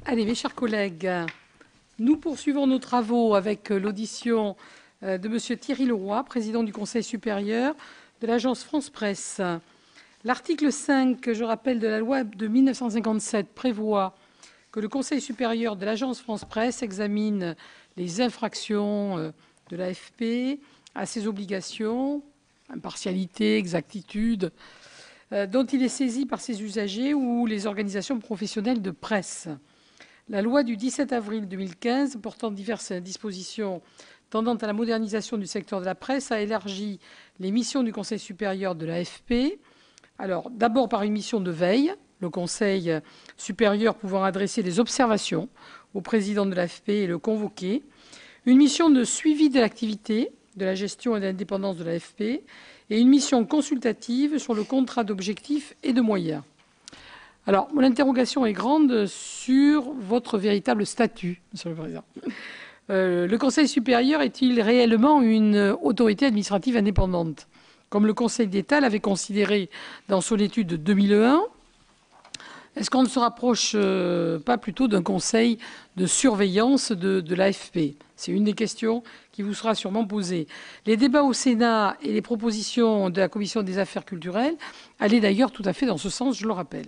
Allez, mes chers collègues, nous poursuivons nos travaux avec l'audition de M. Thierry Leroy, président du Conseil supérieur de l'Agence France Presse. L'article 5, je rappelle, de la loi de 1957 prévoit que le Conseil supérieur de l'Agence France Presse examine les infractions de l'AFP à ses obligations, impartialité, exactitude, dont il est saisi par ses usagers ou les organisations professionnelles de presse. La loi du 17 avril 2015 portant diverses dispositions tendant à la modernisation du secteur de la presse a élargi les missions du Conseil supérieur de l'AFP. Alors, d'abord par une mission de veille, le Conseil supérieur pouvant adresser des observations au président de l'AFP et le convoquer. Une mission de suivi de l'activité, de la gestion et de l'indépendance de l'AFP. Et une mission consultative sur le contrat d'objectifs et de moyens. Alors, mon interrogation est grande sur votre véritable statut, Monsieur le Président. Le Conseil supérieur est-il réellement une autorité administrative indépendante, comme le Conseil d'État l'avait considéré dans son étude de 2001? Est-ce qu'on ne se rapproche pas plutôt d'un conseil de surveillance de l'AFP? C'est une des questions qui vous sera sûrement posée. Les débats au Sénat et les propositions de la Commission des affaires culturelles allaient d'ailleurs tout à fait dans ce sens, je le rappelle.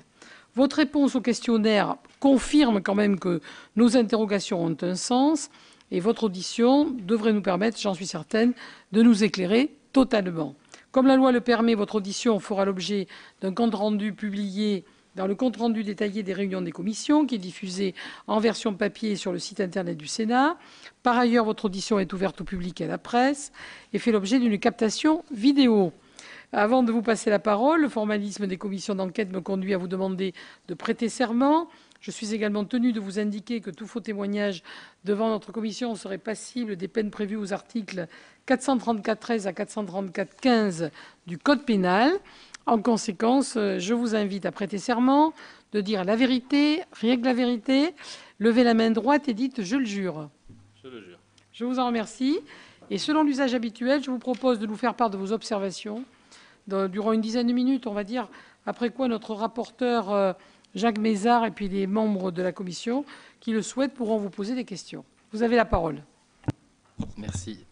Votre réponse au questionnaire confirme quand même que nos interrogations ont un sens et votre audition devrait nous permettre, j'en suis certaine, de nous éclairer totalement. Comme la loi le permet, votre audition fera l'objet d'un compte-rendu publié dans le compte-rendu détaillé des réunions des commissions, qui est diffusé en version papier sur le site internet du Sénat. Par ailleurs, votre audition est ouverte au public et à la presse et fait l'objet d'une captation vidéo. Avant de vous passer la parole, le formalisme des commissions d'enquête me conduit à vous demander de prêter serment. Je suis également tenu de vous indiquer que tout faux témoignage devant notre commission serait passible des peines prévues aux articles 434-13 à 434-15 du Code pénal. En conséquence, je vous invite à prêter serment, de dire la vérité, rien que la vérité. Levez la main droite et dites « je le jure ». Je le jure. Je vous en remercie. Et selon l'usage habituel, je vous propose de nous faire part de vos observations durant une dizaine de minutes, on va dire, après quoi notre rapporteur Jacques Mézard et puis les membres de la commission qui le souhaitent pourront vous poser des questions. Vous avez la parole. Merci.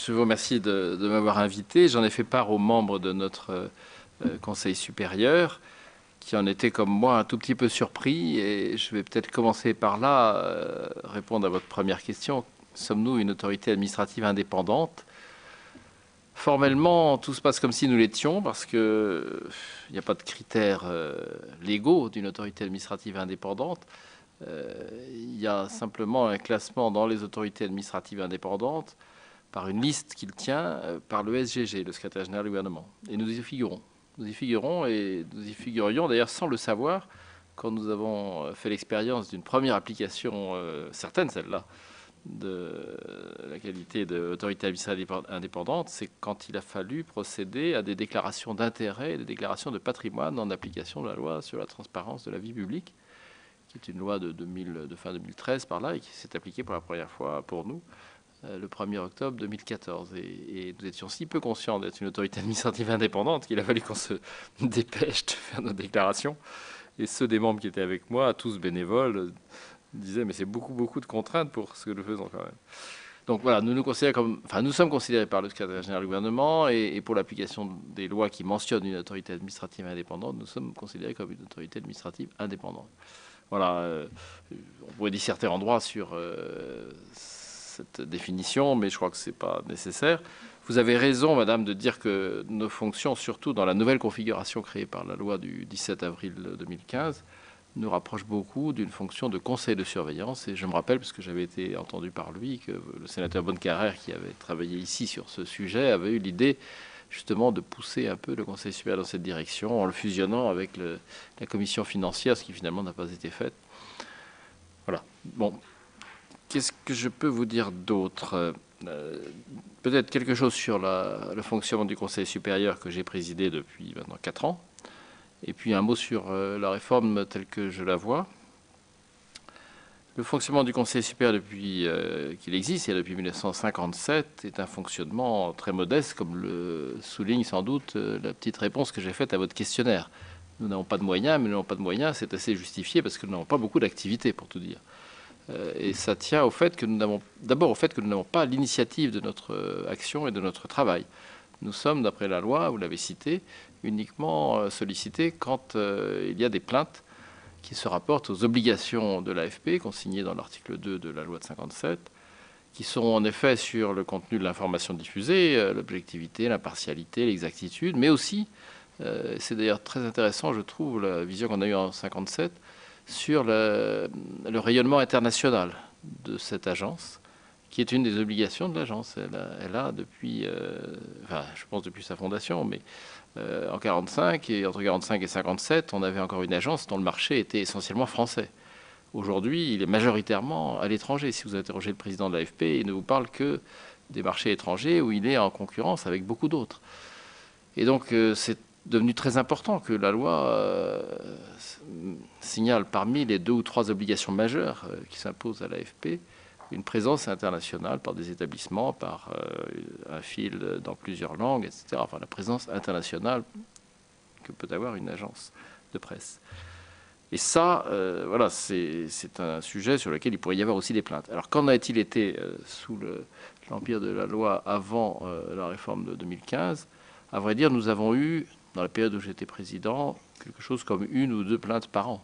Je vous remercie de m'avoir invité. J'en ai fait part aux membres de notre Conseil supérieur qui en étaient comme moi un tout petit peu surpris. Et je vais peut-être commencer par là, répondre à votre première question. Sommes-nous une autorité administrative indépendante ? Formellement, tout se passe comme si nous l'étions, parce qu'il n'y a pas de critères légaux d'une autorité administrative indépendante. Il y a simplement un classement dans les autorités administratives indépendantes par une liste qu'il tient par le SGG, le secrétaire général du gouvernement. Et nous y figurons. Nous y figurons et nous y figurions d'ailleurs sans le savoir quand nous avons fait l'expérience d'une première application, certaine celle-là, de la qualité d'autorité administrative indépendante, c'est quand il a fallu procéder à des déclarations d'intérêt et des déclarations de patrimoine en application de la loi sur la transparence de la vie publique, qui est une loi de fin 2013 par là et qui s'est appliquée pour la première fois pour nous le 1er octobre 2014. Et nous étions si peu conscients d'être une autorité administrative indépendante qu'il a fallu qu'on se dépêche de faire nos déclarations. Et ceux des membres qui étaient avec moi, tous bénévoles, disaient mais c'est beaucoup de contraintes pour ce que nous faisons quand même. Donc voilà, nous sommes considérés par le secrétaire général du gouvernement et pour l'application des lois qui mentionnent une autorité administrative indépendante, nous sommes considérés comme une autorité administrative indépendante. Voilà, on pourrait disserter en droit sur cette définition, mais je crois que ce n'est pas nécessaire. Vous avez raison, madame, de dire que nos fonctions, surtout dans la nouvelle configuration créée par la loi du 17 avril 2015, nous rapprochent beaucoup d'une fonction de conseil de surveillance. Et je me rappelle, parce que j'avais été entendu par lui, que le sénateur Bonnecarrère, qui avait travaillé ici sur ce sujet, avait eu l'idée justement de pousser un peu le Conseil supérieur dans cette direction en le fusionnant avec la commission financière, ce qui finalement n'a pas été fait. Voilà. Bon. Qu'est-ce que je peux vous dire d'autre ? Peut-être quelque chose sur le fonctionnement du Conseil supérieur que j'ai présidé depuis maintenant 4 ans. Et puis un mot sur la réforme telle que je la vois. Le fonctionnement du Conseil supérieur depuis qu'il existe, et depuis 1957, est un fonctionnement très modeste, comme le souligne sans doute la petite réponse que j'ai faite à votre questionnaire. Nous n'avons pas de moyens, mais nous n'avons pas de moyens, c'est assez justifié parce que nous n'avons pas beaucoup d'activités, pour tout dire. Et ça tient au fait que nous n'avons d'abord au fait que nous n'avons pas l'initiative de notre action et de notre travail. Nous sommes, d'après la loi, vous l'avez cité, uniquement sollicités quand il y a des plaintes qui se rapportent aux obligations de l'AFP, consignées dans l'article 2 de la loi de 57, qui sont en effet sur le contenu de l'information diffusée, l'objectivité, l'impartialité, l'exactitude, mais aussi, c'est d'ailleurs très intéressant, je trouve, la vision qu'on a eue en 57, sur le rayonnement international de cette agence, qui est une des obligations de l'agence. Elle a depuis, enfin, je pense depuis sa fondation, mais en 45 et entre 45 et 57, on avait encore une agence dont le marché était essentiellement français. Aujourd'hui, il est majoritairement à l'étranger. Si vous interrogez le président de l'AFP, il ne vous parle que des marchés étrangers où il est en concurrence avec beaucoup d'autres. Et donc, c'est devenu très important que la loi signale parmi les 2 ou 3 obligations majeures qui s'imposent à l'AFP une présence internationale par des établissements, par un fil dans plusieurs langues, etc. Enfin, la présence internationale que peut avoir une agence de presse. Et ça, voilà, c'est un sujet sur lequel il pourrait y avoir aussi des plaintes. Alors, qu'en a-t-il été sous l'empire de la loi avant la réforme de 2015 ? À vrai dire, nous avons eu, dans la période où j'étais président, quelque chose comme 1 ou 2 plaintes par an,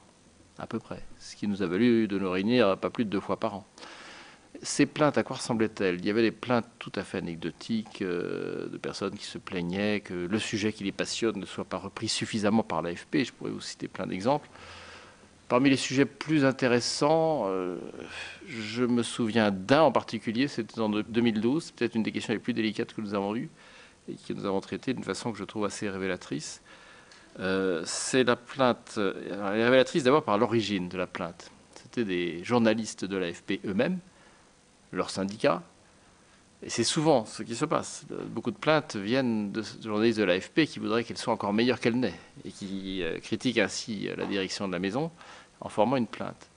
à peu près. Ce qui nous a valu de nous réunir pas plus de 2 fois par an. Ces plaintes, à quoi ressemblaient-elles ? Il y avait des plaintes tout à fait anecdotiques de personnes qui se plaignaient que le sujet qui les passionne ne soit pas repris suffisamment par l'AFP. Je pourrais vous citer plein d'exemples. Parmi les sujets plus intéressants, je me souviens d'un en particulier, c'était en 2012, c'est peut-être une des questions les plus délicates que nous avons eues et que nous avons traitées d'une façon que je trouve assez révélatrice. C'est la plainte, elle est révélatrice d'abord par l'origine de la plainte. C'était des journalistes de l'AFP eux-mêmes, leur syndicat, et c'est souvent ce qui se passe. Beaucoup de plaintes viennent de journalistes de l'AFP qui voudraient qu'elle soit encore meilleure qu'elle n'est et qui critiquent ainsi la direction de la maison en formant une plainte.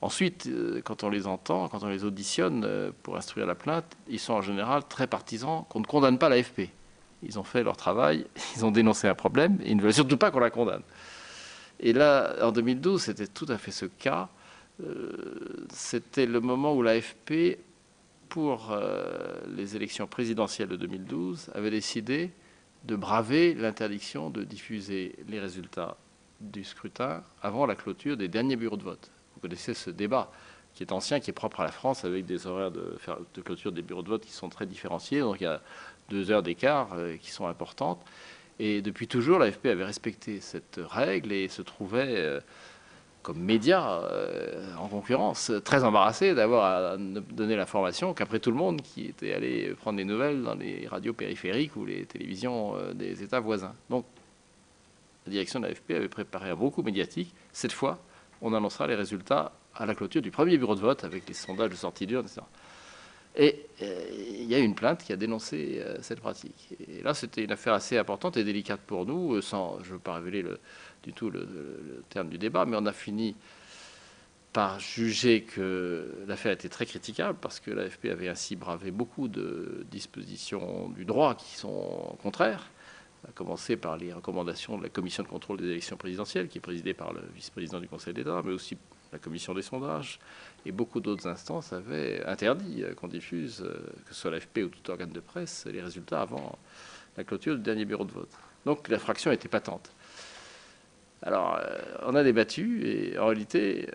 Ensuite, quand on les entend, quand on les auditionne pour instruire la plainte, ils sont en général très partisans qu'on ne condamne pas l'AFP. Ils ont fait leur travail, ils ont dénoncé un problème et ils ne veulent surtout pas qu'on la condamne. Et là, en 2012, c'était tout à fait ce cas. C'était le moment où l'AFP, pour les élections présidentielles de 2012, avait décidé de braver l'interdiction de diffuser les résultats du scrutin avant la clôture des derniers bureaux de vote. Vous connaissez ce débat qui est ancien, qui est propre à la France, avec des horaires de clôture des bureaux de vote qui sont très différenciés. Donc il y a 2 heures d'écart qui sont importantes. Et depuis toujours, l'AFP avait respecté cette règle et se trouvait comme média en concurrence, très embarrassé d'avoir à donner l'information qu'après tout le monde qui était allé prendre des nouvelles dans les radios périphériques ou les télévisions des États voisins. Donc, la direction de l'AFP avait préparé un beau coup médiatique. Cette fois, on annoncera les résultats à la clôture du premier bureau de vote avec les sondages de sortie d'urne, etc. Et il y a eu une plainte qui a dénoncé cette pratique. Et là, c'était une affaire assez importante et délicate pour nous, sans, je ne veux pas révéler du tout le terme du débat, mais on a fini par juger que l'affaire était très critiquable parce que l'AFP avait ainsi bravé beaucoup de dispositions du droit qui sont contraires, à commencer par les recommandations de la commission de contrôle des élections présidentielles, qui est présidée par le vice-président du Conseil d'État, mais aussi la commission des sondages, et beaucoup d'autres instances avaient interdit qu'on diffuse, que ce soit l'AFP ou tout organe de presse, les résultats avant la clôture du dernier bureau de vote. Donc l'infraction était patente. Alors, on a débattu et en réalité,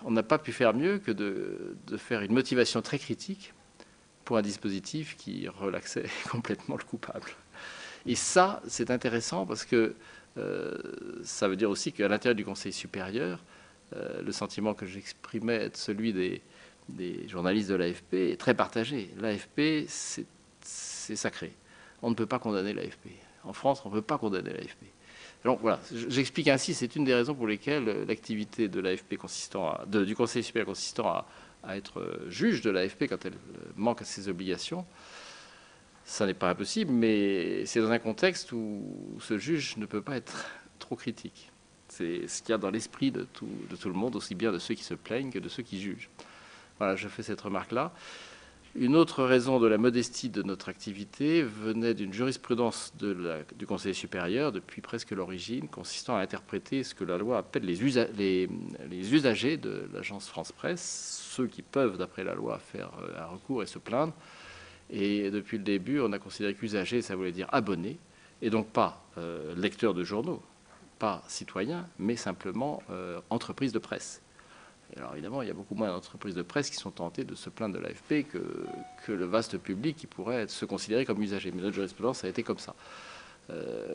on n'a pas pu faire mieux que de faire une motivation très critique pour un dispositif qui relaxait complètement le coupable. Et ça, c'est intéressant parce que ça veut dire aussi qu'à l'intérieur du Conseil supérieur, le sentiment que j'exprimais être celui des journalistes de l'AFP est très partagé. L'AFP, c'est sacré. On ne peut pas condamner l'AFP. En France, on ne peut pas condamner l'AFP. Donc voilà, j'explique ainsi, c'est une des raisons pour lesquelles l'activité de l'AFP du Conseil supérieur consistant à être juge de l'AFP quand elle manque à ses obligations, ça n'est pas impossible, mais c'est dans un contexte où ce juge ne peut pas être trop critique. C'est ce qu'il y a dans l'esprit de tout le monde, aussi bien de ceux qui se plaignent que de ceux qui jugent. Voilà, je fais cette remarque-là. Une autre raison de la modestie de notre activité venait d'une jurisprudence du Conseil supérieur depuis presque l'origine, consistant à interpréter ce que la loi appelle les usagers de l'agence France-Presse, ceux qui peuvent, d'après la loi, faire un recours et se plaindre. Et depuis le début, on a considéré qu'usager, ça voulait dire abonné, et donc pas lecteur de journaux, pas citoyen, mais simplement entreprise de presse. Alors évidemment, il y a beaucoup moins d'entreprises de presse qui sont tentées de se plaindre de l'AFP que le vaste public qui pourrait se considérer comme usager. Mais notre jurisprudence a été comme ça.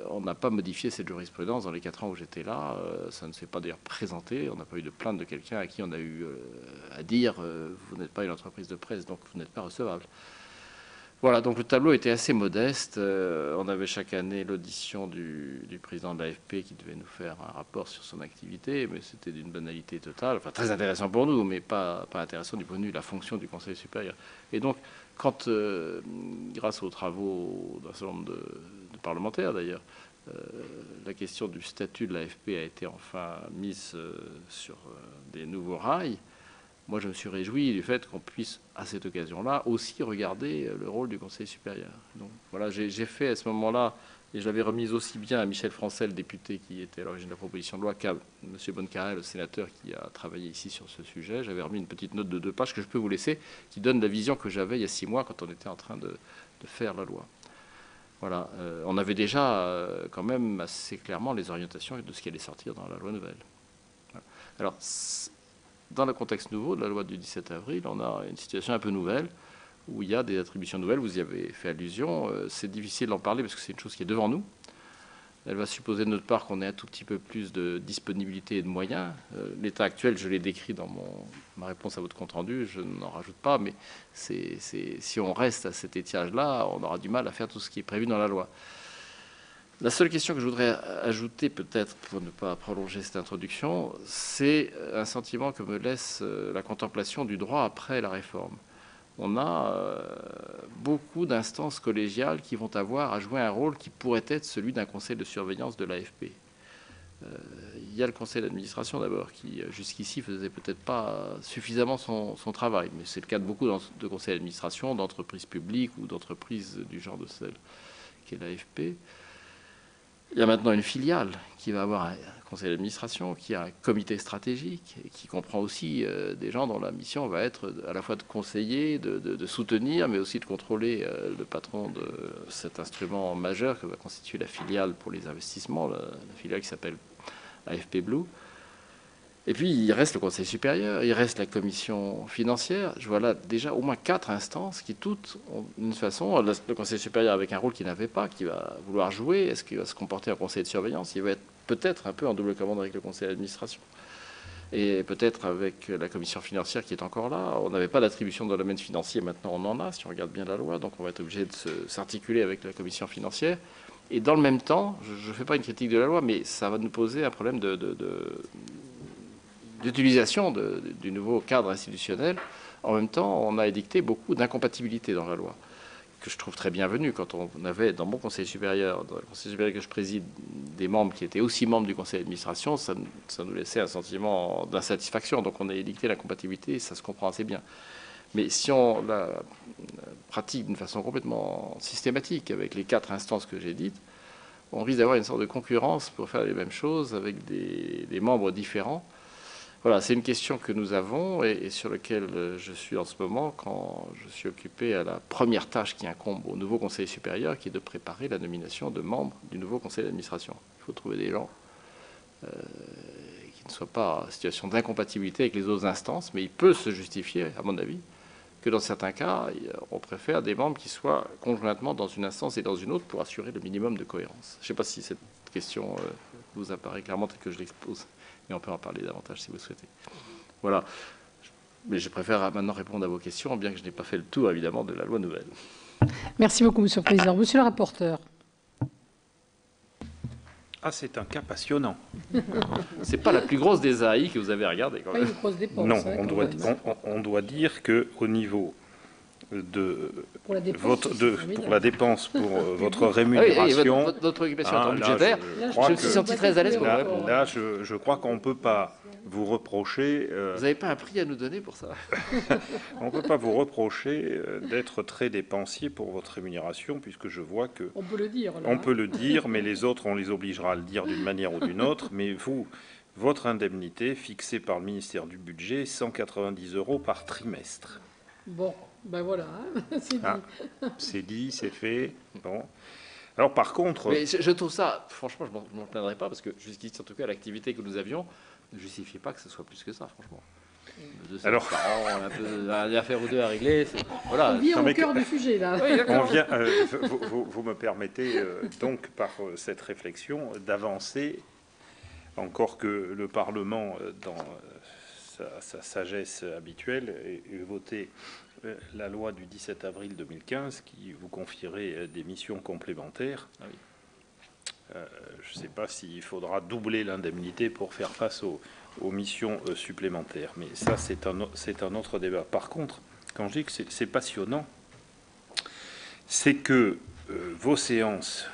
On n'a pas modifié cette jurisprudence dans les 4 ans où j'étais là. Ça ne s'est pas d'ailleurs présenté. On n'a pas eu de plainte de quelqu'un à qui on a eu à dire vous n'êtes pas une entreprise de presse, donc vous n'êtes pas recevable. Voilà, donc le tableau était assez modeste. On avait chaque année l'audition du président de l'AFP qui devait nous faire un rapport sur son activité, mais c'était d'une banalité totale, enfin très intéressant pour nous, mais pas intéressant du point de vue de la fonction du Conseil supérieur. Et donc, quand, grâce aux travaux d'un certain nombre de parlementaires d'ailleurs, la question du statut de l'AFP a été enfin mise sur des nouveaux rails, moi, je me suis réjoui du fait qu'on puisse, à cette occasion-là, aussi regarder le rôle du Conseil supérieur. Donc, voilà, j'ai fait à ce moment-là, et je l'avais remise aussi bien à Michel Francel, le député qui était à l'origine de la proposition de loi, qu'à M. Bonnecarrère, le sénateur qui a travaillé ici sur ce sujet. J'avais remis une petite note de 2 pages que je peux vous laisser, qui donne la vision que j'avais il y a 6 mois quand on était en train de faire la loi. Voilà, on avait déjà quand même assez clairement les orientations de ce qui allait sortir dans la loi nouvelle. Voilà. Alors, dans le contexte nouveau de la loi du 17 avril, on a une situation un peu nouvelle, où il y a des attributions nouvelles, vous y avez fait allusion. C'est difficile d'en parler parce que c'est une chose qui est devant nous. Elle va supposer de notre part qu'on ait un tout petit peu plus de disponibilité et de moyens. L'état actuel, je l'ai décrit dans ma réponse à votre compte-rendu, je n'en rajoute pas, mais si on reste à cet étiage-là, on aura du mal à faire tout ce qui est prévu dans la loi. La seule question que je voudrais ajouter, peut-être pour ne pas prolonger cette introduction, c'est un sentiment que me laisse la contemplation du droit après la réforme. On a beaucoup d'instances collégiales qui vont avoir à jouer un rôle qui pourrait être celui d'un conseil de surveillance de l'AFP. Il y a le conseil d'administration d'abord, qui jusqu'ici faisait peut-être pas suffisamment son travail, mais c'est le cas de beaucoup de conseils d'administration, d'entreprises publiques ou d'entreprises du genre de celle qu'est l'AFP. Il y a maintenant une filiale qui va avoir un conseil d'administration, qui a un comité stratégique, et qui comprend aussi des gens dont la mission va être à la fois de conseiller, de soutenir, mais aussi de contrôler le patron de cet instrument majeur que va constituer la filiale pour les investissements, la filiale qui s'appelle AFP Blue. Et puis, il reste le Conseil supérieur, il reste la commission financière. Je vois là déjà au moins 4 instances qui toutes ont une façon. Le Conseil supérieur avec un rôle qu'il n'avait pas, qui va vouloir jouer. Est-ce qu'il va se comporter en conseil de surveillance? Il va être peut-être un peu en double commande avec le conseil d'administration. Et peut-être avec la commission financière qui est encore là. On n'avait pas d'attribution dans le domaine financier, maintenant on en a, si on regarde bien la loi. Donc on va être obligé de s'articuler avec la commission financière. Et dans le même temps, je ne fais pas une critique de la loi, mais ça va nous poser un problème d'utilisation du nouveau cadre institutionnel. En même temps, on a édicté beaucoup d'incompatibilités dans la loi, que je trouve très bienvenue. Quand on avait dans mon conseil supérieur, dans le conseil supérieur que je préside, des membres qui étaient aussi membres du conseil d'administration, ça nous laissait un sentiment d'insatisfaction. Donc on a édicté l'incompatibilité, et ça se comprend assez bien. Mais si on la pratique d'une façon complètement systématique avec les 4 instances que j'ai dites, on risque d'avoir une sorte de concurrence pour faire les mêmes choses avec des membres différents. Voilà, c'est une question que nous avons et sur laquelle je suis en ce moment quand je suis occupé à la première tâche qui incombe au nouveau conseil supérieur, qui est de préparer la nomination de membres du nouveau conseil d'administration. Il faut trouver des gens qui ne soient pas en situation d'incompatibilité avec les autres instances, mais il peut se justifier, à mon avis, que dans certains cas, on préfère des membres qui soient conjointement dans une instance et dans une autre pour assurer le minimum de cohérence. Je ne sais pas si cette question vous apparaît clairement telle que je l'expose. Et on peut en parler davantage si vous le souhaitez. Voilà. Mais je préfère maintenant répondre à vos questions, bien que je n'ai pas fait le tour, évidemment, de la loi nouvelle. Merci beaucoup, Monsieur le Président. Monsieur le rapporteur. Ah, c'est un cas passionnant. Ce n'est pas la plus grosse des AI que vous avez regardée, quand même. Pas une grosse dépense. Non, hein, on doit dire qu'au niveau pour la dépense, pour votre rémunération. Votre préoccupation budgétaire, je me suis senti très à l'aise pour répondre. Là, je crois qu'on ne peut pas vous reprocher... Vous n'avez pas un prix à nous donner pour ça? On ne peut pas vous reprocher d'être très dépensier pour votre rémunération, puisque je vois que... On peut le dire, là. On peut le dire, mais les autres, on les obligera à le dire d'une manière ou d'une autre. Mais vous, votre indemnité, fixée par le ministère du Budget, 190 € par trimestre. Bon, ben voilà, c'est dit. C'est dit, c'est fait. Bon. Alors par contre... Mais je trouve ça, franchement, je ne m'en plaindrai pas, parce que jusqu'ici, en tout cas, l'activité que nous avions ne justifiait pas que ce soit plus que ça, franchement. Alors, un peu une affaire ou deux à régler. Voilà. On vient au cœur du sujet, là. Oui, on vient, vous me permettez donc, par cette réflexion, d'avancer, encore que le Parlement, dans sa sagesse habituelle, ait voté la loi du 17 avril 2015 qui vous confierait des missions complémentaires. Ah oui. Je ne sais pas s'il faudra doubler l'indemnité pour faire face aux missions supplémentaires. Mais ça, c'est un autre débat. Par contre, quand je dis que c'est passionnant, c'est que vos séances,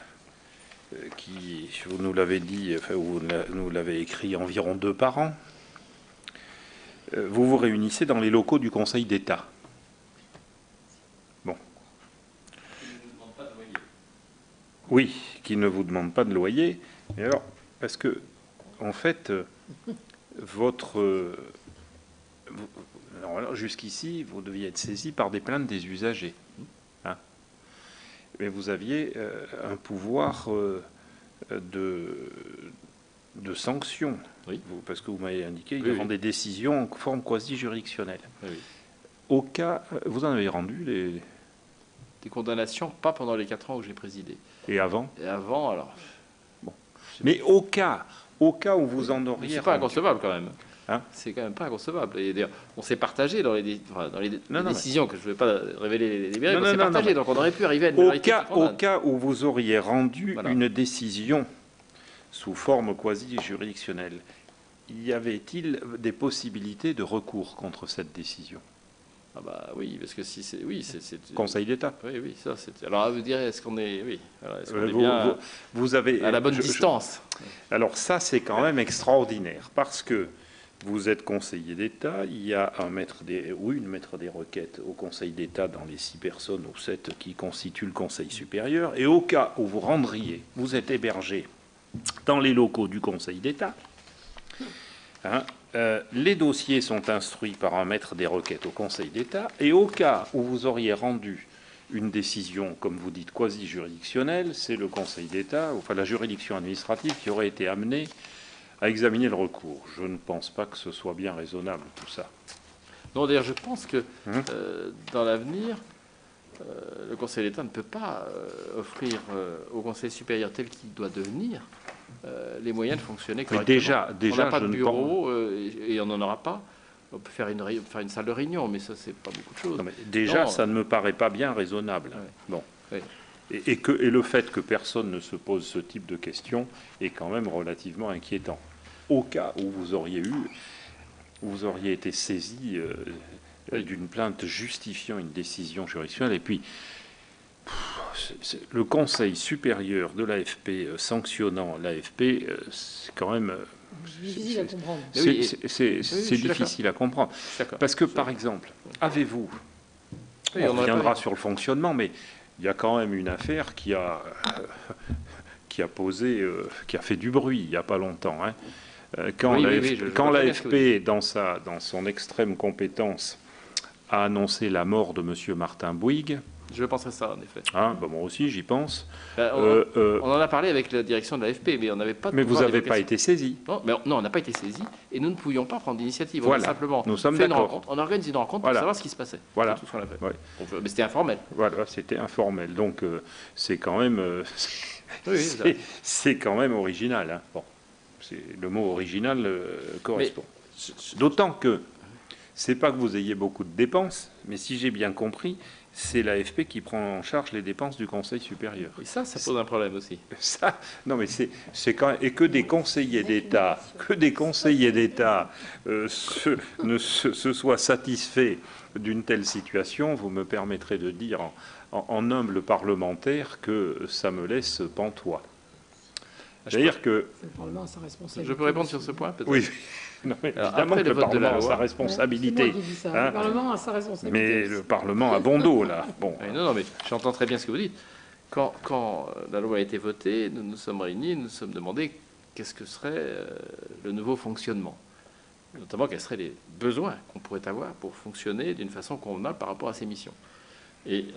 qui, vous nous l'avez dit, enfin, vous nous l'avez écrit, environ 2 par an, vous vous réunissez dans les locaux du Conseil d'État. Bon. Oui, qui ne vous demande pas de loyer. Et alors, parce que, en fait, jusqu'ici, vous deviez être saisi par des plaintes des usagers. Hein. Mais vous aviez un pouvoir de sanction. Oui. Parce que vous m'avez indiqué qu'il y a des décisions en forme quasi-juridictionnelle. Oui. Au cas, vous en avez rendu des condamnations, pas pendant les 4 ans où j'ai présidé. Et avant? Et avant, alors... Bon. Mais au cas où vous en auriez... C'est pas inconcevable, quand même. Hein? C'est quand même pas inconcevable. Et d'ailleurs, on s'est partagé dans les décisions, que je ne vais pas révéler les mérites, on s'est partagé, donc on aurait pu arriver à une vérité. Au cas où vous auriez rendu une décision sous forme quasi-juridictionnelle, y avait-il des possibilités de recours contre cette décision? Ah bah oui, parce que si c'est... Oui, c'est... Conseil d'État. Oui, ça c'est... Alors, vous direz, est-ce qu'on est... Oui, est-ce qu'on est bien vous avez, à la bonne distance? Alors ça, c'est quand même extraordinaire, parce que vous êtes conseiller d'État, il y a une maître des requêtes au Conseil d'État dans les 6 personnes ou 7 qui constituent le Conseil supérieur, et au cas où vous êtes hébergé dans les locaux du Conseil d'État, les dossiers sont instruits par un maître des requêtes au Conseil d'État, et au cas où vous auriez rendu une décision, comme vous dites, quasi-juridictionnelle, c'est le Conseil d'État, enfin la juridiction administrative, qui aurait été amenée à examiner le recours. Je ne pense pas que ce soit bien raisonnable, tout ça. Non, d'ailleurs, je pense que dans l'avenir, le Conseil d'État ne peut pas offrir au Conseil supérieur tel qu'il doit devenir les moyens de fonctionner correctement. Mais déjà, on n'a pas de bureau et on n'en aura pas. On peut faire une salle de réunion, mais ça, c'est pas beaucoup de choses. Non, mais déjà, ça ne me paraît pas bien raisonnable. Ouais. Bon. Ouais. Et le fait que personne ne se pose ce type de questions est quand même relativement inquiétant. Au cas où vous auriez été saisi d'une plainte justifiant une décision juridictionnelle, et puis le Conseil supérieur de l'AFP sanctionnant l'AFP, c'est quand même... difficile à comprendre. C'est difficile à comprendre. Parce que, par exemple, avez-vous... on reviendra sur le fonctionnement, mais il y a quand même une affaire qui a fait du bruit il n'y a pas longtemps. Hein. Quand l'AFP, dans son extrême compétence, a annoncé la mort de M. Martin Bouygues. Je penserais ça, en effet. Moi aussi, j'y pense. On en a parlé avec la direction de l'AFP, mais on n'avait pas... Mais vous n'avez pas été saisi. Non, on n'a pas été saisi, et nous ne pouvions pas prendre d'initiative. Voilà. Simplement nous sommes d'accord. On organise une rencontre pour savoir ce qui se passait. Voilà. Tout ce qu'on a fait. Ouais. Mais c'était informel. Voilà, c'était informel. Donc, c'est quand même... c'est quand même original. Hein. Bon. Le mot original correspond. D'autant que c'est pas que vous ayez beaucoup de dépenses, mais si j'ai bien compris, c'est l'AFP qui prend en charge les dépenses du Conseil supérieur. Et ça pose un problème aussi. Ça, non, mais c'est quand même, et que des conseillers d'État, se soient satisfaits d'une telle situation, vous me permettrez de dire en humble parlementaire que ça me laisse pantois. C'est-à-dire que... Le Parlement a sa responsabilité. Je peux répondre sur ce point, peut-être? Oui. Non, mais Alors, évidemment après que le le vote de la Parlement a loi- sa C'est moi responsabilité. qui ai dit ça. Hein. Le Parlement a sa responsabilité. Mais le Parlement a bon dos, là. Bon. Oui, non, mais j'entends très bien ce que vous dites. Quand la loi a été votée, nous nous sommes réunis, nous nous sommes demandé qu'est-ce que serait le nouveau fonctionnement. Notamment quels seraient les besoins qu'on pourrait avoir pour fonctionner d'une façon convenable par rapport à ces missions. Et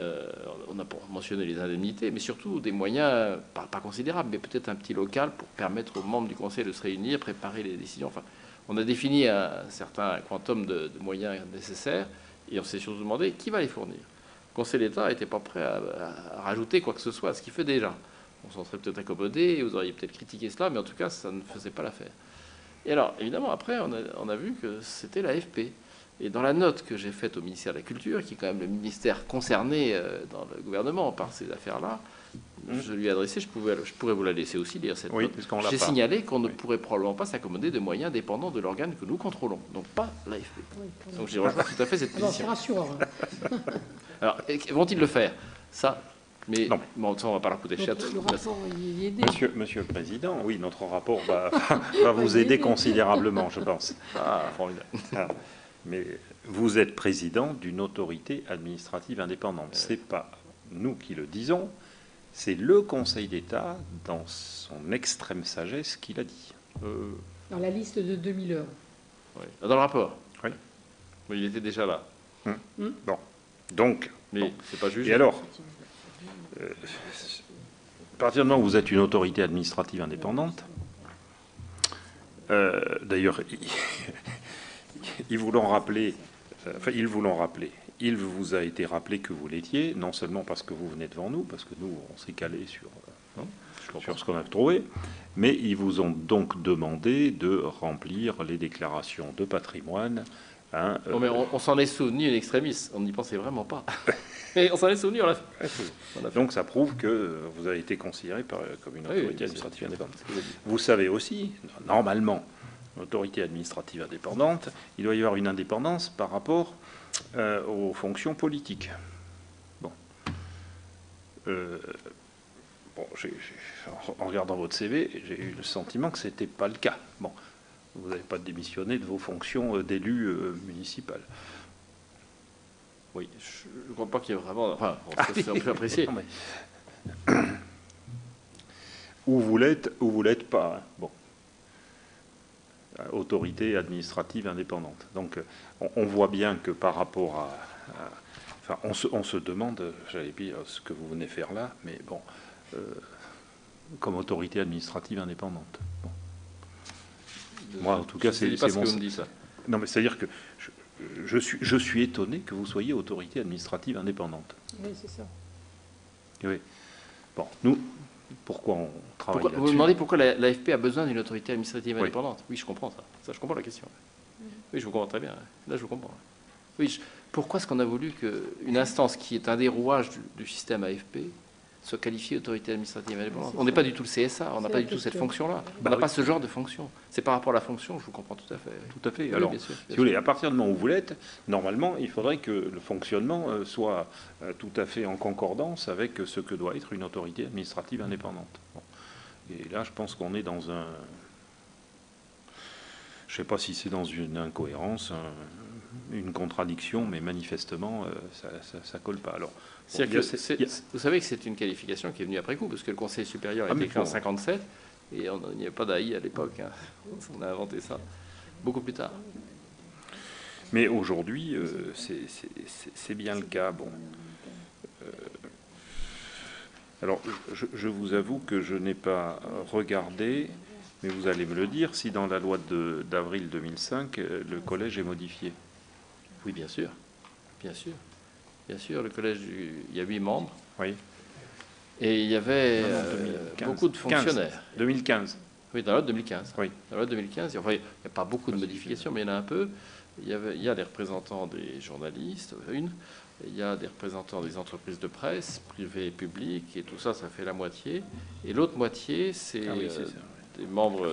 on a mentionné les indemnités, mais surtout des moyens, pas considérables, mais peut-être un petit local pour permettre aux membres du Conseil de se réunir, préparer les décisions. Enfin, on a défini un certain quantum de moyens nécessaires et on s'est surtout demandé qui va les fournir. Le Conseil d'État n'était pas prêt à rajouter quoi que ce soit à ce qu'il fait déjà. On s'en serait peut-être accommodé, vous auriez peut-être critiqué cela, mais en tout cas, ça ne faisait pas l'affaire. Et alors, évidemment, après, on a vu que c'était l'AFP. Et dans la note que j'ai faite au ministère de la Culture, qui est quand même le ministère concerné dans le gouvernement par ces affaires-là, je lui ai adressé, je pourrais vous la laisser aussi lire cette Oui, note. puisqu'on l'a J'ai pas. signalé qu'on ne pourrait probablement pas s'accommoder de moyens dépendants de l'organe que nous contrôlons, donc pas l'AFP. Oui, Donc j'ai rejoint tout à fait cette alors, c'est position. rassurant. Alors, vont-ils le faire? Ça, mais Non. bon, ça, on ne va pas leur coûter cher. Le rapport, il y est aidé. Monsieur le Président, oui, notre rapport va vous aider considérablement, je pense. Ah, formidable. Ah, mais vous êtes président d'une autorité administrative indépendante. Ce n'est pas nous qui le disons, c'est le Conseil d'État, dans son extrême sagesse, qui l'a dit. Dans la liste de 2000 heures. Oui. Dans le rapport. Oui. Mais il était déjà là. Bon, donc, Mais c'est pas jugé. et alors, à partir du moment où vous êtes une autorité administrative indépendante, d'ailleurs, ils vous l'ont rappelé, il vous a été rappelé que vous l'étiez, non seulement parce que vous venez devant nous, parce que nous, on s'est calé sur ce qu'on a trouvé, mais ils vous ont donc demandé de remplir les déclarations de patrimoine. Hein, Non, mais on s'en est souvenu in extremis. On n'y pensait vraiment pas. Mais on s'en est souvenu, on l'a fait. Donc ça prouve que vous avez été considéré comme une Oui, autorité oui, administrative indépendante. c'est ce que j'ai dit. Vous savez aussi, normalement, une autorité administrative indépendante, il doit y avoir une indépendance par rapport aux fonctions politiques. Bon. En regardant votre CV, j'ai eu le sentiment que ce n'était pas le cas. Bon, vous n'avez pas démissionné de vos fonctions d'élu municipal. Oui, je ne crois pas qu'il y ait vraiment. Enfin, on peut apprécier. Non, mais... Ou vous l'êtes pas. Hein. Bon. Autorité administrative indépendante. Donc, on voit bien que par rapport enfin, on se demande, j'allais dire, ce que vous venez faire là, mais bon, comme autorité administrative indépendante. Bon. Moi, en tout cas, c'est pas ce mon... que vous me dites, ça. Non, mais c'est-à-dire que je suis étonné que vous soyez autorité administrative indépendante. Oui, c'est ça. Oui. Bon, nous, pourquoi on travaille Vous là-dessus? me demandez pourquoi l'AFP a besoin d'une autorité administrative Oui. indépendante. Oui, je comprends ça. Ça, je comprends la question. Oui, je vous comprends très bien. Là, je vous comprends. Oui, pourquoi est-ce qu'on a voulu qu'une instance qui est un des rouages du système AFP soit qualifiée autorité administrative indépendante? On n'est pas du tout le CSA, on n'a C'est pas la du tout cette question. fonction-là. On Bah n'a oui. pas ce genre de fonction. C'est par rapport à la fonction, je vous comprends tout à fait. Oui. Tout à fait. Oui, Alors, bien sûr, si vous voulez, à partir du moment où vous l'êtes, normalement, il faudrait que le fonctionnement soit tout à fait en concordance avec ce que doit être une autorité administrative indépendante. Bon. Et là, je pense qu'on est dans un... Je ne sais pas si c'est dans une incohérence, une contradiction, mais manifestement, ça colle pas. Alors, bon, Vous savez que c'est une qualification qui est venue après coup, parce que le Conseil supérieur a été créé en 57, et il n'y avait pas d'AI à l'époque. Hein. On a inventé ça beaucoup plus tard. Mais aujourd'hui, c'est bien le cas. Bon. Alors, je vous avoue que je n'ai pas regardé, mais vous allez me le dire, si dans la loi d'avril 2005, le collège est modifié. Oui, bien sûr. Bien sûr. Bien sûr, le collège, il y a 8 membres, Oui. et il y avait Non, 2015. beaucoup de fonctionnaires. 2015. Oui, dans la loi de 2015. Oui. Dans la loi de 2015, enfin, il n'y a pas beaucoup de modifications, mais il y en a un peu. Il y a des représentants des journalistes, il y a des représentants des entreprises de presse, privées et publiques, et tout ça, ça fait la moitié. Et l'autre moitié, c'est Ah oui, c'est ça, des membres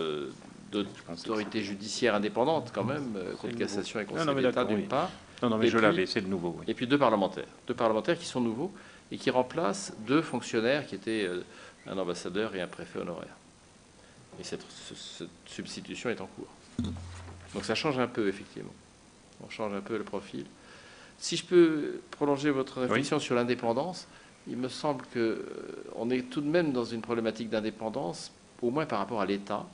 d'autorités judiciaires indépendantes, quand même, Cour de nouveau. cassation et Non, Conseil mais d'État, d'accord, d'une oui. part. Non, mais Et je puis- l'avais, c'est le nouveau. Oui. Et puis 2 parlementaires. 2 parlementaires qui sont nouveaux et qui remplacent 2 fonctionnaires qui étaient un ambassadeur et un préfet honoraire. Et cette substitution est en cours. Donc ça change un peu, effectivement. On change un peu le profil. Si je peux prolonger votre réflexion sur l'indépendance, il me semble qu'on est tout de même dans une problématique d'indépendance, au moins par rapport à l'État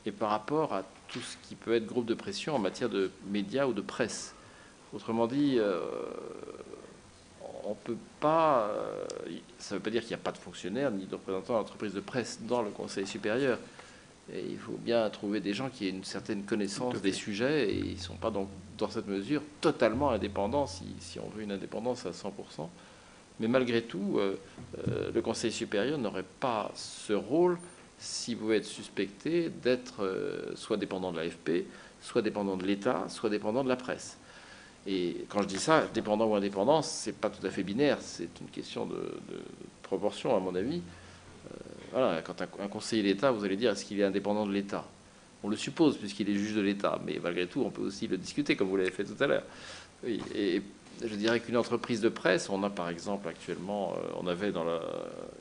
et par rapport à tout ce qui peut être groupe de pression en matière de médias ou de presse. Autrement dit, on ne peut pas... ça ne veut pas dire qu'il n'y a pas de fonctionnaires ni de représentants d'entreprises de presse dans le Conseil supérieur. Et il faut bien trouver des gens qui aient une certaine connaissance des sujets et ils ne sont pas donc, dans cette mesure totalement indépendants, si on veut une indépendance à 100%. Mais malgré tout, le Conseil supérieur n'aurait pas ce rôle s'il pouvait être suspecté d'être soit dépendant de l'AFP, soit dépendant de l'État, soit dépendant de la presse. Et quand je dis ça, dépendant ou indépendant, c'est pas tout à fait binaire, c'est une question de proportion, à mon avis. Voilà, quand un conseiller d'État, vous allez dire, est-ce qu'il est indépendant de l'État? On le suppose, puisqu'il est juge de l'État, mais malgré tout, on peut aussi le discuter, comme vous l'avez fait tout à l'heure. Oui, et je dirais qu'une entreprise de presse, on a par exemple actuellement, on avait dans la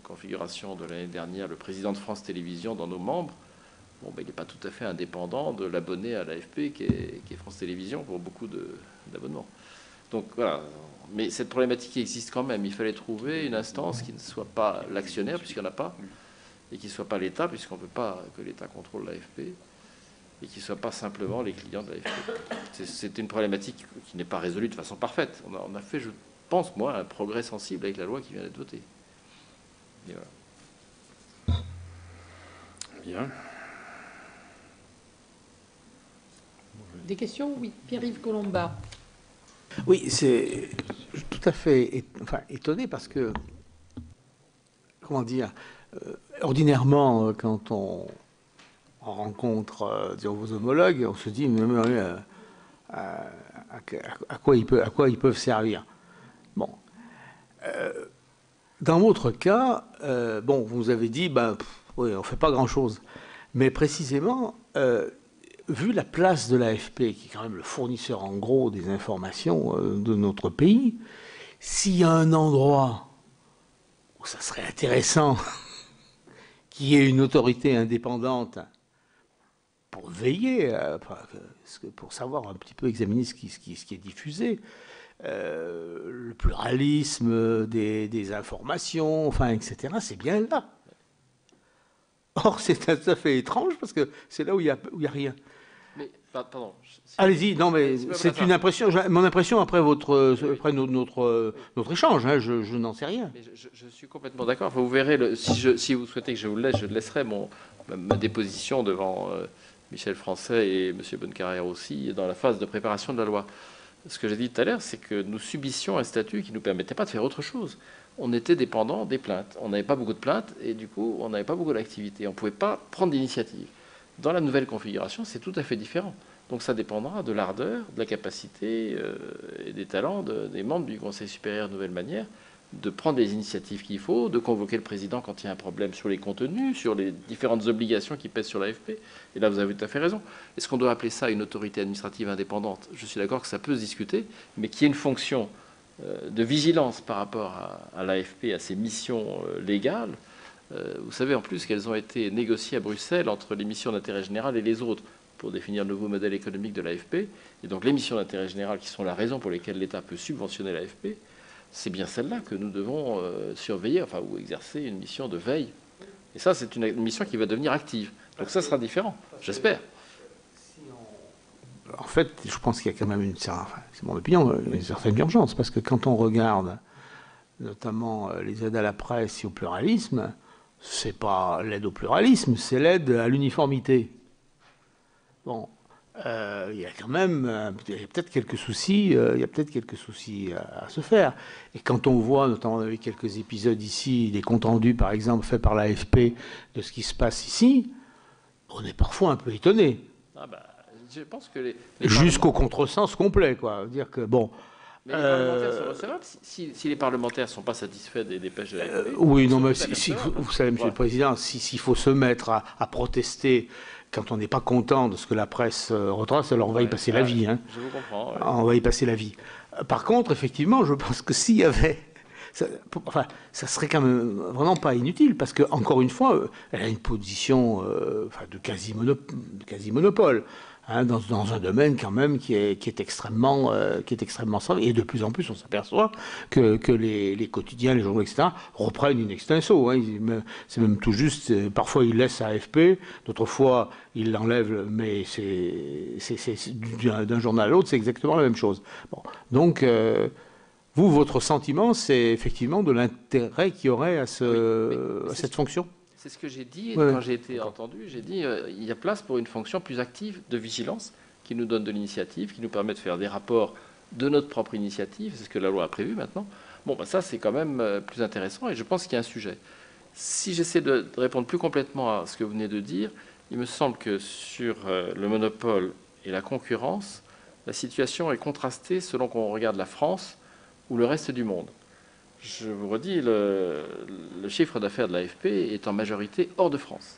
configuration de l'année dernière le président de France Télévisions dans nos membres. Bon, ben, il n'est pas tout à fait indépendant de l'abonné à l'AFP qui est France Télévisions pour beaucoup d'abonnements. Donc voilà, mais cette problématique existe quand même. Il fallait trouver une instance qui ne soit pas l'actionnaire, puisqu'il n'y en a pas, et qui ne soit pas l'État, puisqu'on ne veut pas que l'État contrôle l'AFP, et qui ne soit pas simplement les clients de l'AFP. C'est une problématique qui n'est pas résolue de façon parfaite. On a fait, je pense, moi, un progrès sensible avec la loi qui vient d'être votée. Et voilà. Bien. Des questions? Oui, Pierre-Yves Colomba. Oui, c'est tout à fait étonné parce que, comment dire, ordinairement, quand on rencontre disons, vos homologues, on se dit à quoi ils peuvent servir. Bon. Dans votre cas, bon, vous avez dit, oui, on ne fait pas grand-chose. Mais précisément, vu la place de l'AFP, qui est quand même le fournisseur en gros des informations de notre pays, s'il y a un endroit où ça serait intéressant qu'il y ait une autorité indépendante pour veiller, pour savoir un petit peu examiner ce qui est diffusé, le pluralisme des informations, enfin, etc., c'est bien là. Or, c'est tout à fait étrange parce que c'est là où il y a rien. Mais, pardon. Allez-y, non, mais c'est une impression. Mon impression après notre échange, hein, je n'en sais rien. Mais je suis complètement d'accord. Vous verrez, si vous souhaitez que je vous le laisse, je laisserai ma déposition devant Michel Français et M. Bonnecarrère aussi dans la phase de préparation de la loi. Ce que j'ai dit tout à l'heure, c'est que nous subissions un statut qui ne nous permettait pas de faire autre chose. On était dépendant des plaintes. On n'avait pas beaucoup de plaintes et du coup, on n'avait pas beaucoup d'activités. On ne pouvait pas prendre d'initiative. Dans la nouvelle configuration, c'est tout à fait différent. Donc ça dépendra de l'ardeur, de la capacité et des talents des membres du Conseil supérieur Nouvelle Manière de prendre les initiatives qu'il faut, de convoquer le président quand il y a un problème sur les contenus, sur les différentes obligations qui pèsent sur l'AFP. Et là, vous avez tout à fait raison. Est-ce qu'on doit appeler ça une autorité administrative indépendante? Je suis d'accord que ça peut se discuter, mais qui ait une fonction de vigilance par rapport à l'AFP, à ses missions légales. Vous savez en plus qu'elles ont été négociées à Bruxelles entre les missions d'intérêt général et les autres pour définir le nouveau modèle économique de l'AFP. Et donc les missions d'intérêt général, qui sont la raison pour laquelle l'État peut subventionner l'AFP, c'est bien celle-là que nous devons surveiller, enfin, ou exercer une mission de veille. Et ça, c'est une mission qui va devenir active. Donc ça sera différent, j'espère. En fait, je pense qu'il y a quand même c'est mon opinion, une certaine urgence, parce que quand on regarde notamment les aides à la presse et au pluralisme, c'est pas l'aide au pluralisme, c'est l'aide à l'uniformité. Bon, il y a quand même, il y a peut-être quelques soucis, à se faire. Et quand on voit, notamment on a eu quelques épisodes ici, des comptes rendus par exemple faits par l'AFP de ce qui se passe ici, on est parfois un peu étonné. Je pense que jusqu'au contresens complet, quoi. Dire que bon. Mais les parlementaires sont recevables si les parlementaires ne sont pas satisfaits des dépêches de l'AFP. Oui, non, mais vous savez, Monsieur le Président, s'il faut se mettre à protester quand on n'est pas content de ce que la presse retrace, alors on va y passer la vie. Hein. Je vous comprends. Ouais. On va y passer la vie. Par contre, effectivement, je pense que s'il y avait... ça serait quand même vraiment pas inutile, parce que encore une fois, elle a une position de quasi-monopole. hein, dans un domaine quand même qui est extrêmement sensible. Et de plus en plus, on s'aperçoit que les quotidiens, les journaux, etc., reprennent une extenso. Hein. C'est même tout juste. Parfois, ils laissent AFP, d'autres fois, ils l'enlèvent, mais d'un journal à l'autre, c'est exactement la même chose. Bon. Donc, vous, votre sentiment, c'est effectivement de l'intérêt qu'il y aurait à cette fonction? C'est ce que j'ai dit, et Ouais. quand j'ai été entendu, j'ai dit il y a place pour une fonction plus active de vigilance qui nous donne de l'initiative, qui nous permet de faire des rapports de notre propre initiative, c'est ce que la loi a prévu maintenant. Bon, ben ça c'est quand même plus intéressant et je pense qu'il y a un sujet. Si j'essaie de répondre plus complètement à ce que vous venez de dire, il me semble que sur le monopole et la concurrence, la situation est contrastée selon qu'on regarde la France ou le reste du monde. Je vous redis, le chiffre d'affaires de l'AFP est en majorité hors de France.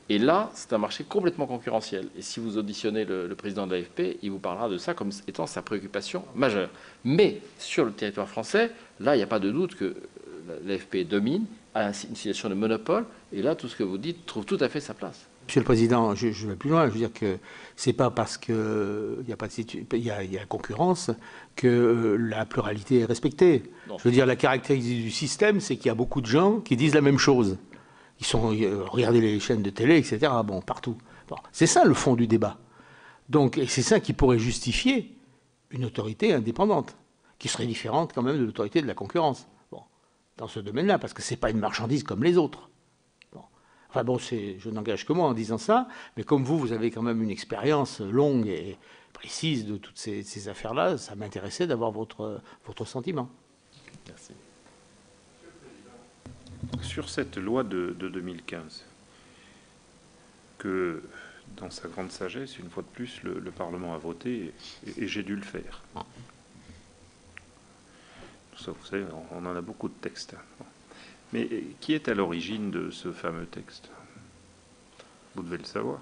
Et là, c'est un marché complètement concurrentiel. Et si vous auditionnez le président de l'AFP, il vous parlera de ça comme étant sa préoccupation majeure. Mais sur le territoire français, là, il n'y a pas de doute que l'AFP domine, a une situation de monopole. Et là, tout ce que vous dites trouve tout à fait sa place. Monsieur le Président, je vais plus loin. Je veux dire que c'est pas parce qu'il y a concurrence que la pluralité est respectée. Non. Je veux dire, la caractéristique du système, c'est qu'il y a beaucoup de gens qui disent la même chose. Regardez les chaînes de télé, etc. Bon, partout. Bon, c'est ça le fond du débat. Donc, et c'est ça qui pourrait justifier une autorité indépendante, qui serait différente quand même de l'autorité de la concurrence. Bon, dans ce domaine-là, parce que c'est pas une marchandise comme les autres. Enfin bon, je n'engage que moi en disant ça, mais comme vous avez quand même une expérience longue et précise de toutes ces affaires-là, ça m'intéressait d'avoir votre sentiment. Merci. Sur cette loi de 2015, que dans sa grande sagesse, une fois de plus, le Parlement a voté, et j'ai dû le faire. Ça, vous savez, on en a beaucoup de textes. Mais qui est à l'origine de ce fameux texte? Vous devez le savoir.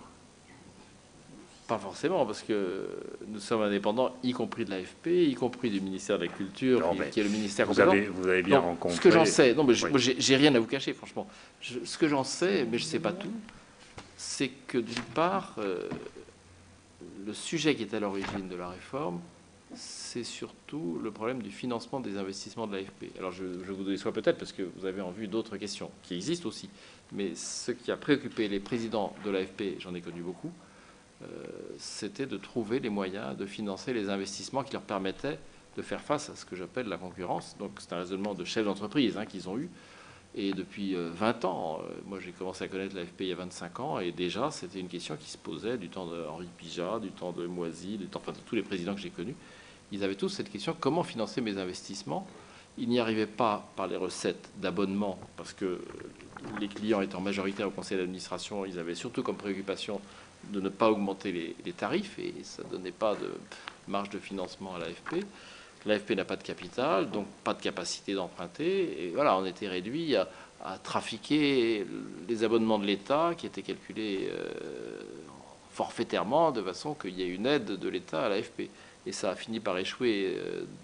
Pas forcément, parce que nous sommes indépendants, y compris de l'AFP, y compris du ministère de la Culture, qui est le ministère compétent. Vous avez bien non, rencontré... Ce que j'en sais, non, mais oui. j'ai rien à vous cacher, franchement. Ce que j'en sais, mais je ne sais pas tout, c'est que d'une part, le sujet qui est à l'origine de la réforme, c'est surtout le problème du financement des investissements de l'AFP. Alors je vous déçois peut-être parce que vous avez en vue d'autres questions qui existent aussi. Mais ce qui a préoccupé les présidents de l'AFP, j'en ai connu beaucoup, c'était de trouver les moyens de financer les investissements qui leur permettaient de faire face à ce que j'appelle la concurrence. Donc c'est un raisonnement de chef d'entreprise qu'ils ont eu. Et depuis 20 ans, moi j'ai commencé à connaître l'AFP il y a 25 ans, et déjà c'était une question qui se posait du temps d'Henri Pijat, du temps de Moisy, du temps de tous les présidents que j'ai connus. Ils avaient tous cette question, comment financer mes investissements? Ils n'y arrivaient pas par les recettes d'abonnement, parce que les clients étant majoritaires au conseil d'administration, ils avaient surtout comme préoccupation de ne pas augmenter les tarifs, et ça ne donnait pas de marge de financement à l'AFP. L'AFP n'a pas de capital, donc pas de capacité d'emprunter. Et voilà, on était réduit à trafiquer les abonnements de l'État qui étaient calculés forfaitairement de façon qu'il y ait une aide de l'État à l'AFP. Et ça a fini par échouer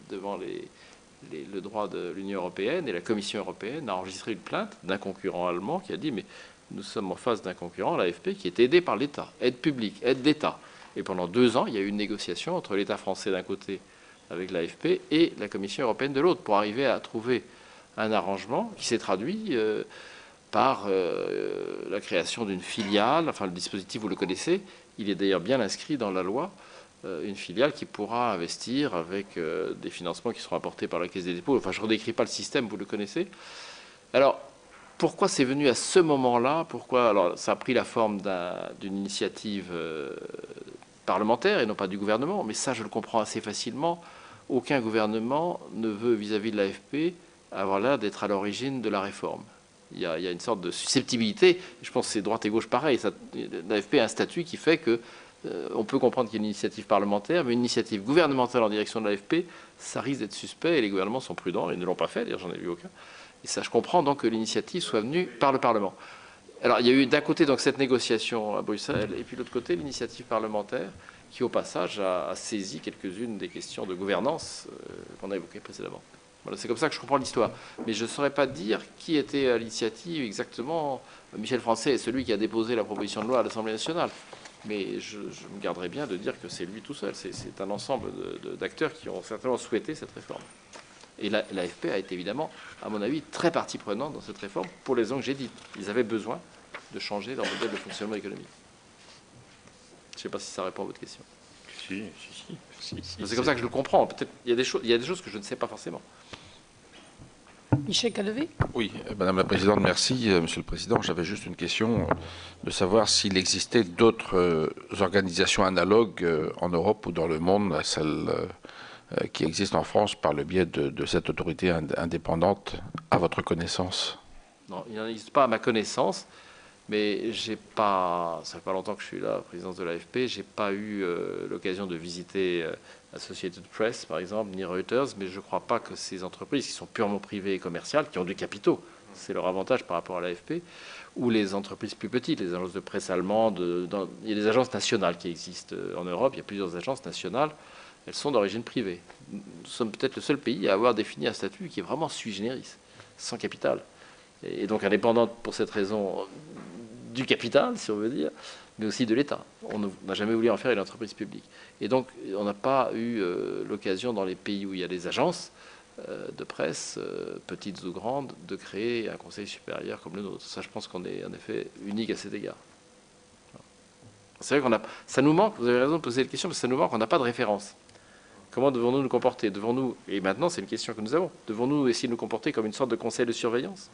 devant le droit de l'Union européenne. Et la Commission européenne a enregistré une plainte d'un concurrent allemand qui a dit « mais nous sommes en face d'un concurrent, l'AFP, qui est aidé par l'État, aide publique, aide d'État ». Et pendant 2 ans, il y a eu une négociation entre l'État français d'un côté avec l'AFP et la Commission européenne de l'autre, pour arriver à trouver un arrangement qui s'est traduit par la création d'une filiale. Enfin, le dispositif, vous le connaissez, il est d'ailleurs bien inscrit dans la loi, une filiale qui pourra investir avec des financements qui seront apportés par la Caisse des dépôts. Enfin, je ne redécris pas le système, vous le connaissez. Alors, pourquoi c'est venu à ce moment-là? Pourquoi? Alors, ça a pris la forme d'une initiative parlementaire et non pas du gouvernement, mais ça, je le comprends assez facilement. Aucun gouvernement ne veut, vis-à-vis de l'AFP, avoir l'air d'être à l'origine de la réforme. Il y a une sorte de susceptibilité. Je pense que c'est droite et gauche pareil. L'AFP a un statut qui fait que on peut comprendre qu'il y a une initiative parlementaire, mais une initiative gouvernementale en direction de l'AFP, ça risque d'être suspect, et les gouvernements sont prudents, et ne l'ont pas fait, d'ailleurs j'en ai vu aucun. Et ça, je comprends donc que l'initiative soit venue par le Parlement. Alors il y a eu d'un côté donc cette négociation à Bruxelles, et puis de l'autre côté l'initiative parlementaire, qui au passage a saisi quelques-unes des questions de gouvernance qu'on a évoquées précédemment. Voilà, c'est comme ça que je comprends l'histoire. Mais je ne saurais pas dire qui était à l'initiative exactement. Michel Français est celui qui a déposé la proposition de loi à l'Assemblée nationale. Mais je me garderai bien de dire que c'est lui tout seul. C'est un ensemble d'acteurs qui ont certainement souhaité cette réforme. Et l'AFP a été évidemment, à mon avis, très partie prenante dans cette réforme pour les raisons que j'ai dites. Ils avaient besoin de changer leur modèle de fonctionnement économique. Je ne sais pas si ça répond à votre question. Si. C'est comme ça que je le comprends. Peut-être il y a des choses que je ne sais pas forcément. Michel Calevet. Oui, Madame la Présidente, merci. Monsieur le Président, j'avais juste une question de savoir s'il existait d'autres organisations analogues en Europe ou dans le monde à celles qui existent en France par le biais de cette autorité indépendante, à votre connaissance. Non, il n'en existe pas à ma connaissance, mais j'ai pas, ça fait pas longtemps que je suis là, présidence de l'AFP, j'ai pas eu l'occasion de visiter Associated Press, par exemple, ni Reuters, mais je ne crois pas que ces entreprises qui sont purement privées et commerciales, qui ont des capitaux, c'est leur avantage par rapport à l'AFP, ou les entreprises plus petites, les agences de presse allemandes, il y a des agences nationales qui existent en Europe, il y a plusieurs agences nationales, elles sont d'origine privée. Nous sommes peut-être le seul pays à avoir défini un statut qui est vraiment sui generis, sans capital. Et donc indépendante pour cette raison du capital, si on veut dire, mais aussi de l'État. On n'a jamais voulu en faire une entreprise publique. Et donc, on n'a pas eu l'occasion, dans les pays où il y a des agences de presse, petites ou grandes, de créer un conseil supérieur comme le nôtre. Ça, je pense qu'on est en effet unique à cet égard. C'est vrai ça nous manque, vous avez raison de poser la question, parce que ça nous manque, on n'a pas de référence. Comment devons-nous nous comporter? Devons-nous, et maintenant c'est une question que nous avons, devons-nous essayer de nous comporter comme une sorte de conseil de surveillance?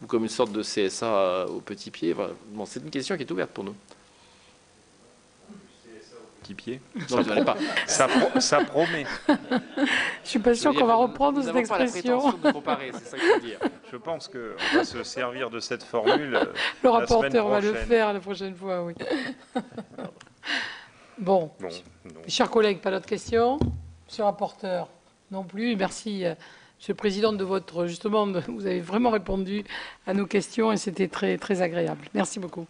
Ou comme une sorte de CSA au petit pied? Voilà. Bon, c'est une question qui est ouverte pour nous. Petit pied. Non, je n'en pas. Ça promet. Je suis pas sûr qu'on va reprendre cette expression. Pas la prétention de comparer, c'est ça que je veux dire. Je pense qu'on va se servir de cette formule. Le rapporteur va le faire la prochaine fois, oui. Bon, Non. chers collègues, pas d'autres questions? Monsieur le rapporteur, non plus. Merci, Monsieur le Président, de votre, justement, vous avez vraiment répondu à nos questions et c'était très, très agréable. Merci beaucoup.